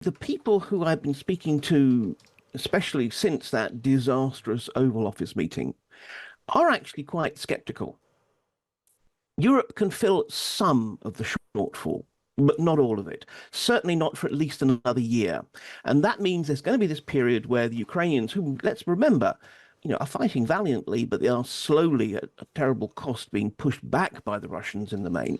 the people who I've been speaking to, especially since that disastrous Oval Office meeting, are actually quite skeptical. Europe can fill some of the shortfall, but not all of it. Certainly not for at least another year. And that means there's going to be this period where the Ukrainians, who, let's remember, are fighting valiantly, but they are slowly at a terrible cost being pushed back by the Russians in the main.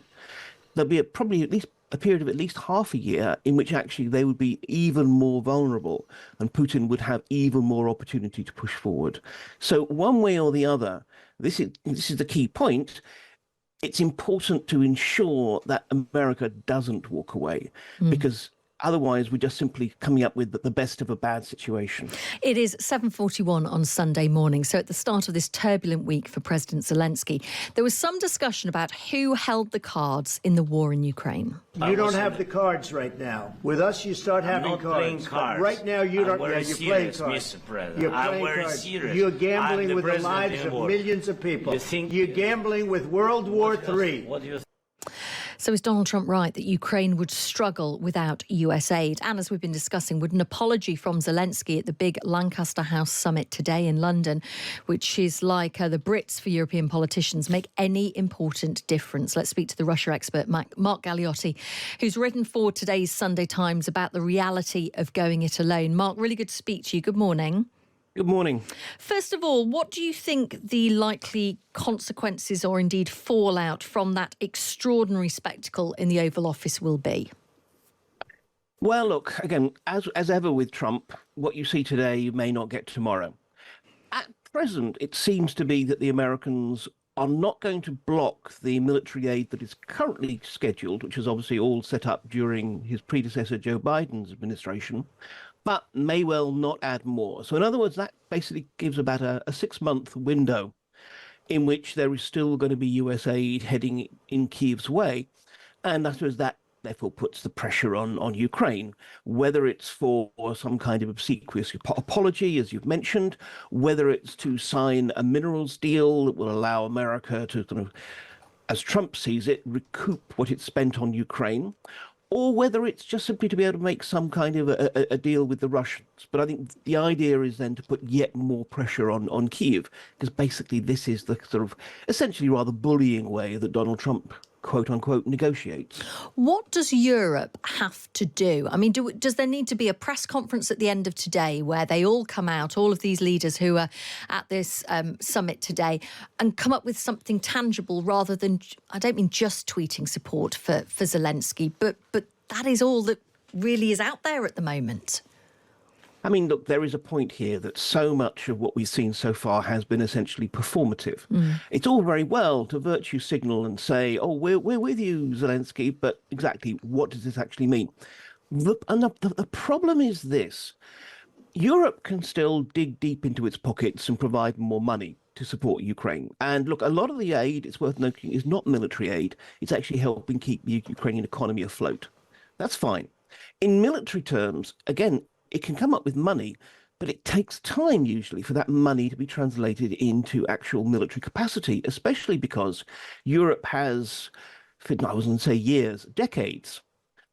There'll be probably at least a period of at least half a year in which actually they would be even more vulnerable and Putin would have even more opportunity to push forward. So one way or the other, this is the key point. It's important to ensure that America doesn't walk away because otherwise we're just simply coming up with the best of a bad situation. It is 7:41 on Sunday morning. So at the start of this turbulent week for President Zelensky, there was some discussion about who held the cards in the war in Ukraine. You don't have the cards right now. With us, you start having cards. Right now, you don't. Yeah, you're playing cards. You're playing cards. You're gambling with the lives of millions of people. You're gambling with World War III. So is Donald Trump right that Ukraine would struggle without US aid? And as we've been discussing, would an apology from Zelensky at the big Lancaster House summit today in London, which is like the Brits for European politicians, make any important difference? Let's speak to the Russia expert, Mark Galeotti, who's written for today's Sunday Times about the reality of going it alone. Mark, really good to speak to you. Good morning. Good morning. First of all, what do you think the likely consequences or indeed fallout from that extraordinary spectacle in the Oval Office will be? Well, look, again, as ever with Trump, what you see today, you may not get tomorrow. At present, it seems to be that the Americans are not going to block the military aid that is currently scheduled, which is obviously all set up during his predecessor Joe Biden's administration, but may well not add more. So in other words, that basically gives about a 6-month window in which there is still going to be US aid heading in Kyiv's way. And I suppose that therefore puts the pressure on Ukraine, whether it's for some kind of obsequious apology, as you've mentioned, whether it's to sign a minerals deal that will allow America to kind of, as Trump sees it, recoup what it spent on Ukraine, or whether it's just simply to be able to make some kind of a deal with the Russians. But I think the idea is then to put yet more pressure on Kyiv, because basically this is the sort of essentially rather bullying way that Donald Trump, quote unquote, negotiates. What does Europe have to do? I mean, does there need to be a press conference at the end of today where they all come out, all of these leaders who are at this summit today, and come up with something tangible rather than, I don't mean just tweeting support for Zelensky, but that is all that really is out there at the moment? I mean, look, there is a point here that so much of what we've seen so far has been essentially performative. It's all very well to virtue signal and say, oh, we're with you, Zelensky, but exactly what does this actually mean? The problem is this. Europe can still dig deep into its pockets and provide more money to support Ukraine. And look, a lot of the aid, it's worth noting, is not military aid. It's actually helping keep the Ukrainian economy afloat. That's fine. In military terms, again, it can come up with money, but it takes time usually for that money to be translated into actual military capacity, especially because Europe has, I was going to say years, decades,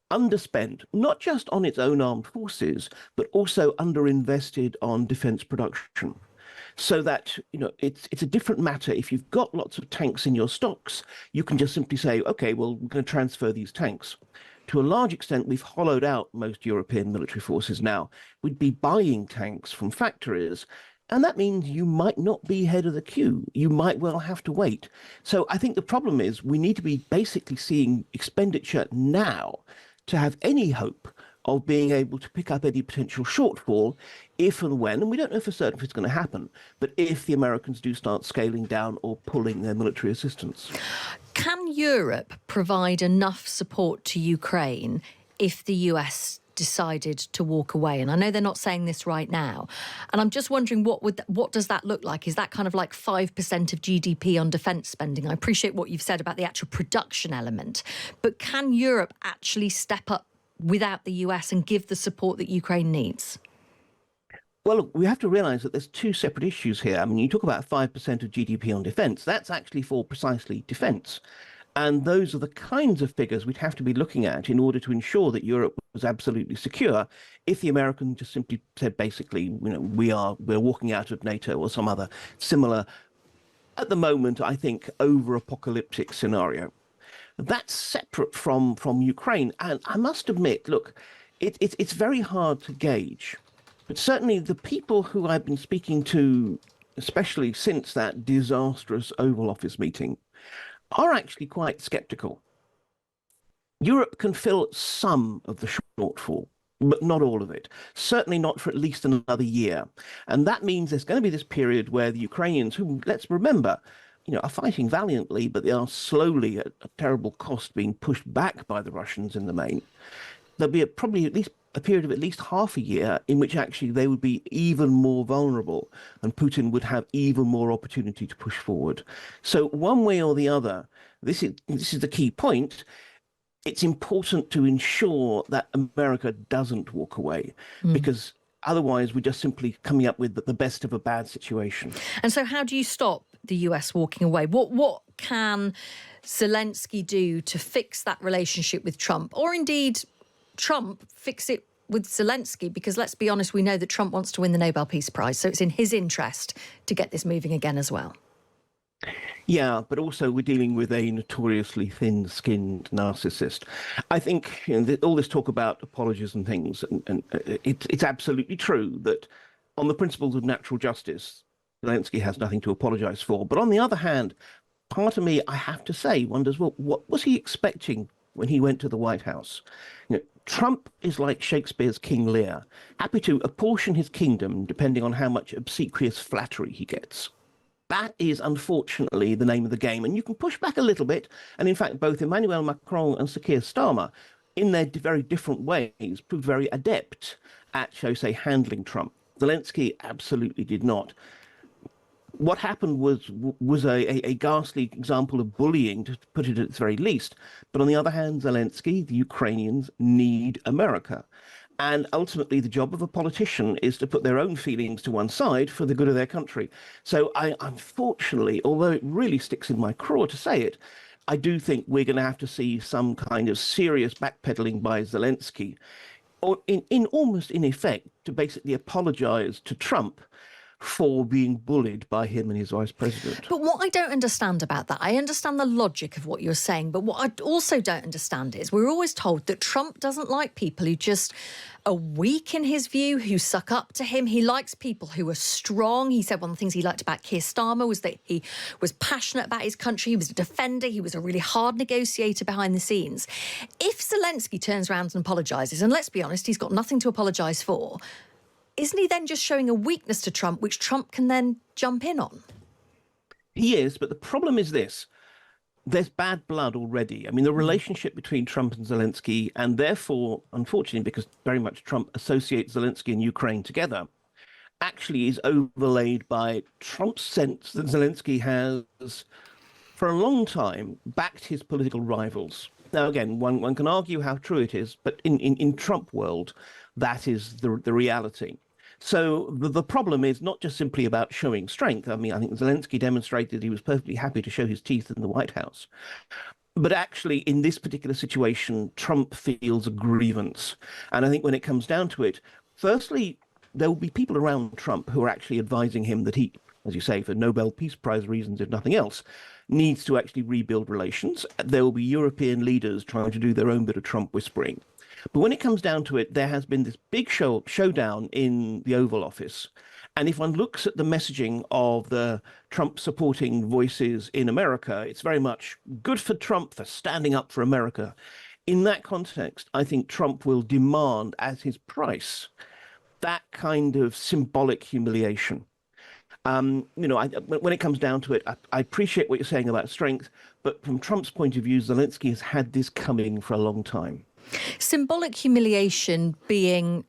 underspent, not just on its own armed forces, but also underinvested on defense production. So that, it's a different matter. If you've got lots of tanks in your stocks, you can just simply say, okay, well, we're going to transfer these tanks. To a large extent, we've hollowed out most European military forces now. We'd be buying tanks from factories, and that means you might not be head of the queue. You might well have to wait. So I think the problem is we need to be basically seeing expenditure now to have any hope of being able to pick up any potential shortfall if and when, and we don't know for certain if it's going to happen, but if the Americans do start scaling down or pulling their military assistance. Can Europe provide enough support to Ukraine if the US decided to walk away? And I know they're not saying this right now. And I'm just wondering, what does that look like? Is that kind of like 5% of GDP on defence spending? I appreciate what you've said about the actual production element, but can Europe actually step up without the US and give the support that Ukraine needs? Well, look, we have to realise that there's two separate issues here. I mean, you talk about 5% of GDP on defence. That's actually for precisely defence. And those are the kinds of figures we'd have to be looking at in order to ensure that Europe was absolutely secure if the Americans just simply said, basically, we're walking out of NATO or some other similar, at the moment, I think, over-apocalyptic scenario. That's separate from Ukraine. And I must admit, look, it's very hard to gauge. But certainly the people who I've been speaking to, especially since that disastrous Oval Office meeting, are actually quite skeptical. Europe can fill some of the shortfall, but not all of it. Certainly not for at least another year. And that means there's going to be this period where the Ukrainians, who, let's remember, are fighting valiantly, but they are slowly at a terrible cost being pushed back by the Russians in the main. There'll be probably at least a period of at least half a year in which actually they would be even more vulnerable and Putin would have even more opportunity to push forward. So one way or the other, this is the key point. It's important to ensure that America doesn't walk away because otherwise we're just simply coming up with the best of a bad situation. And so how do you stop the US walking away? What can Zelensky do to fix that relationship with Trump, or indeed Trump fix it with Zelensky? Because let's be honest, we know that Trump wants to win the Nobel Peace Prize, so it's in his interest to get this moving again as well. Yeah, but also we're dealing with a notoriously thin-skinned narcissist. I think all this talk about apologies and things, and it's absolutely true that on the principles of natural justice, Zelensky has nothing to apologize for. But on the other hand, part of me, I have to say, wonders, well, what was he expecting when he went to the White House? Trump is like Shakespeare's King Lear, happy to apportion his kingdom depending on how much obsequious flattery he gets. That is, unfortunately, the name of the game. And you can push back a little bit. And in fact, both Emmanuel Macron and Sir Keir Starmer, in their very different ways, proved very adept at, shall we say, handling Trump. Zelensky absolutely did not. What happened was a ghastly example of bullying, to put it at its very least. But on the other hand, Zelensky, the Ukrainians need America. And ultimately, the job of a politician is to put their own feelings to one side for the good of their country. So unfortunately, although it really sticks in my craw to say it, I do think we're going to have to see some kind of serious backpedaling by Zelensky, or almost in effect, to basically apologize to Trump for being bullied by him and his vice president. But what I don't understand about that, I understand the logic of what you're saying, but what I also don't understand is we're always told that Trump doesn't like people who just are weak in his view, who suck up to him. He likes people who are strong. He said one of the things he liked about Keir Starmer was that he was passionate about his country. He was a defender. He was a really hard negotiator behind the scenes. If Zelensky turns around and apologises, and let's be honest, he's got nothing to apologise for, isn't he then just showing a weakness to Trump, which Trump can then jump in on? He is, but the problem is this. There's bad blood already. I mean, the relationship between Trump and Zelensky, and therefore, unfortunately, because very much Trump associates Zelensky and Ukraine together, actually is overlaid by Trump's sense that Zelensky has, for a long time, backed his political rivals. Now, again, one can argue how true it is, but in Trump world, that is the reality. So the problem is not just simply about showing strength. I mean, I think Zelensky demonstrated he was perfectly happy to show his teeth in the White House. But actually, in this particular situation, Trump feels a grievance. And I think when it comes down to it, firstly, there will be people around Trump who are actually advising him that he, as you say, for Nobel Peace Prize reasons, if nothing else, needs to actually rebuild relations. There will be European leaders trying to do their own bit of Trump whispering. But when it comes down to it, there has been this big showdown in the Oval Office. And if one looks at the messaging of the Trump-supporting voices in America, it's very much good for Trump for standing up for America. In that context, I think Trump will demand as his price that kind of symbolic humiliation. When it comes down to it, I appreciate what you're saying about strength, but from Trump's point of view, Zelensky has had this coming for a long time. Symbolic humiliation being,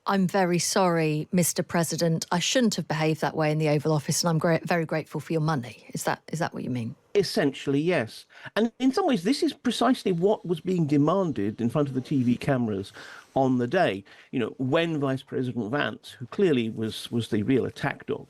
I'm very sorry, Mr. President, I shouldn't have behaved that way in the Oval Office, and I'm very grateful for your money. Is that what you mean? Essentially, yes. And in some ways, this is precisely what was being demanded in front of the TV cameras on the day. When Vice President Vance, who clearly was the real attack dog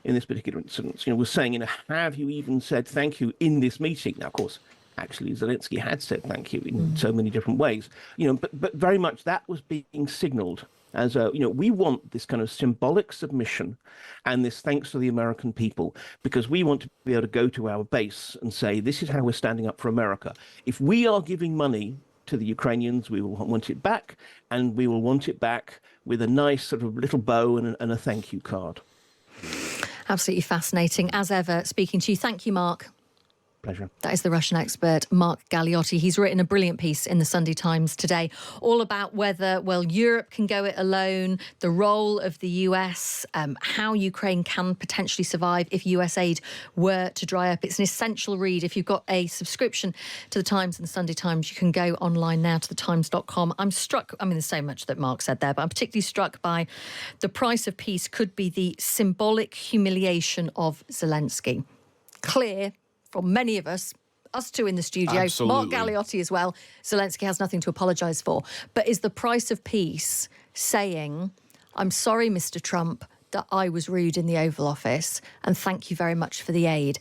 in this particular incident, was saying, have you even said thank you in this meeting? Now, of course, Actually, Zelensky had said thank you in so many different ways, but very much that was being signaled as we want this kind of symbolic submission and this thanks to the American people, because we want to be able to go to our base and say, this is how we're standing up for America. If we are giving money to the Ukrainians, we will want it back, and we will want it back with a nice sort of little bow and a thank you card. Absolutely fascinating, as ever, speaking to you. Thank you, Mark. Pleasure. That is the Russian expert, Mark Galeotti. He's written a brilliant piece in the Sunday Times today, all about whether, Europe can go it alone, the role of the US, how Ukraine can potentially survive if US aid were to dry up. It's an essential read. If you've got a subscription to the Times and the Sunday Times, you can go online now to thetimes.com. I'm struck, there's so much that Mark said there, but I'm particularly struck by the price of peace could be the symbolic humiliation of Zelensky. Clear from many of us two in the studio, Absolutely. Mark Galeotti as well, Zelensky has nothing to apologise for. But is the price of peace saying, I'm sorry, Mr. Trump, that I was rude in the Oval Office, and thank you very much for the aid?